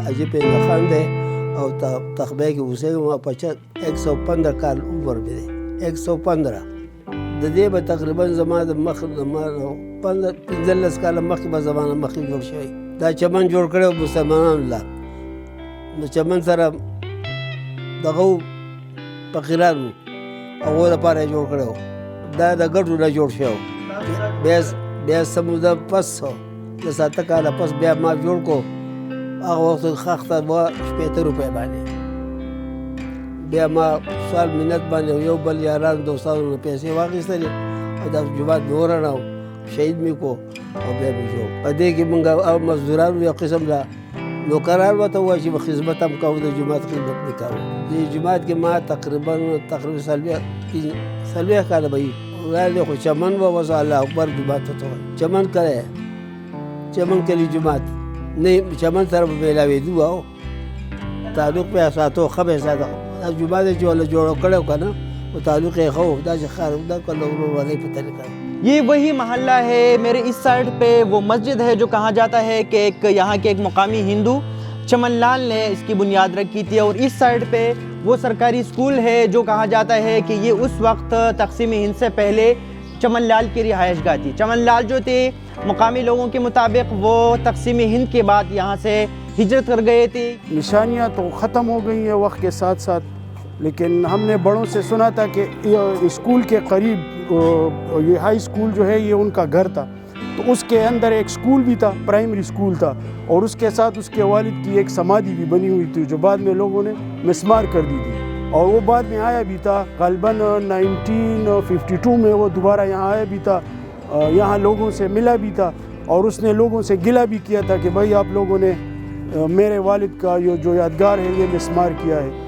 عجیب خان دے اور تخبے کی اسے 115 کال عمر میں دے 115 دے با تقریباً زمان مخ 15 کال مخ با زمان مخ جوړ شوی دا چمن جوړ کړو مسلمانانو لا نو چمن سره دغه فقیرانو هغو لپاره یې جوړ کړی و دا د ګټو نه جوړ شوی و بیا سموده پس د 7 کاله پس بیا ما جوړ کو هغه وخت خښ ته 80 روپۍ باندې بیا ما سوال منت باندې یو بل یارانو دوستانو نه پیسې واخیستلې او دا جومات مې ورڼاو شهید مې کو او بیا مې جوړ په دې کې مونږ او مزدورانو یو قسم لا نوکران ورته وایي چې خدمت هم کوو د جومات خدمت نه کوو دې جومات کې ما تقریبا 40 کاله به وي ویل خو چمن به اوس الله اکبر جومات ته وایي چمن کلی چمن کلي جومات نه چمن سره به میلاوېدو او تعلق به یې ساتو ښه به یې ساته دا جومات یې چې وله جوړ کړی و که نه و تعلق یې ښه و دا چې ښار دا کله ورورۍ په طریقه یہ وہی محلہ ہے میرے اس سائڈ پہ وہ مسجد ہے جو کہا جاتا ہے کہ یہاں کے ایک مقامی ہندو چمن لال نے اس کی بنیاد رکھی تھی اور اس سائڈ پہ وہ سرکاری اسکول ہے جو کہا جاتا ہے کہ یہ اس وقت تقسیم ہند سے پہلے چمن لال کی رہائش گاہ تھی چمن لال جو تھے مقامی لوگوں کے مطابق وہ تقسیم ہند کے بعد یہاں سے ہجرت کر گئے تھے نشانیاں تو ختم ہو گئی ہیں وقت کے ساتھ ساتھ لیکن ہم نے بڑوں سے سنا تھا کہ اسکول کے قریب یہ ہائی اسکول جو ہے یہ ان کا گھر تھا تو اس کے اندر ایک اسکول بھی تھا پرائمری اسکول تھا اور اس کے ساتھ اس کے والد کی ایک سمادھی بھی بنی ہوئی تھی جو بعد میں لوگوں نے مسمار کر دی تھی اور وہ بعد میں آیا بھی تھا غالباً 1952 میں وہ دوبارہ یہاں آیا بھی تھا یہاں لوگوں سے ملا بھی تھا اور اس نے لوگوں سے گلہ بھی کیا تھا کہ بھائی آپ لوگوں نے میرے والد کا جو یادگار ہے یہ مسمار کیا ہے